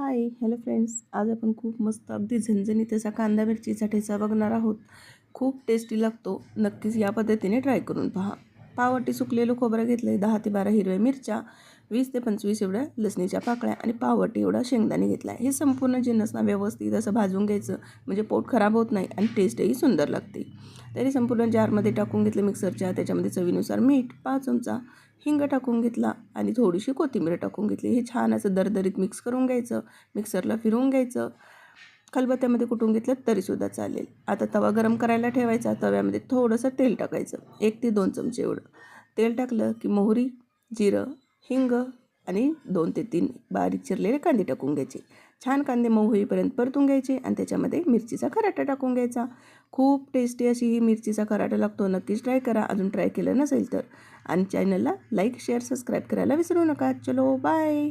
Hi hello friends, आज आपण खूप मस्त अगदी झणझणीत असा कांदा मिरचीचा ठेचा बघणार आहोत. खूप टेस्टी लागतो. नक्कीच या पद्धतीने ट्राय करून पहा. पाववाटी सुकलेलं खोबरं घेतलं आहे, 10 ते 12 हिरव्या मिरच्या, 20 ते 25 एवढ्या लसणीच्या पाकळ्या आणि पाववाटी एवढा शेंगदाणे घेतला आहे. हे संपूर्ण जिन्नस ना व्यवस्थित असं भाजून घ्यायचं, म्हणजे पोट खराब होत नाही आणि टेस्टही सुंदर लागते. तरी संपूर्ण जारमध्ये टाकून घेतलं मिक्सरच्या. त्याच्यामध्ये चवीनुसार मीठ, 5 चमचा हिंग टाकून घेतला आणि थोडीशी कोथिंबीर टाकून घेतली. हे छान असं दरदरीत मिक्स करून घ्यायचं. मिक्सरला फिरवून घ्यायचं. खलबत्त्यामध्ये कुटून घेतलं तरीसुद्धा चालेल. आता तवा गरम करायला ठेवायचा. तव्यामध्ये थोडंसं तेल टाकायचं, 1 ते 2 चमचे एवढं. तेल टाकलं की मोहरी, जिरं, हिंग आणि 2 ते 3 बारीक चिरलेले कांदे टाकून घ्यायचे. छान कांदे मऊ होईपर्यंत परतून घ्यायचे आणि त्याच्यामध्ये मिरचीचा खराटा टाकून घ्यायचा. खूप टेस्टी अशी ही मिरचीचा खराटा लागतो. नक्कीच ट्राय करा, अजून ट्राय केलं नसेल तर. आणि चॅनलला लाईक, शेअर, सबस्क्राईब करायला विसरू नका. चलो बाय.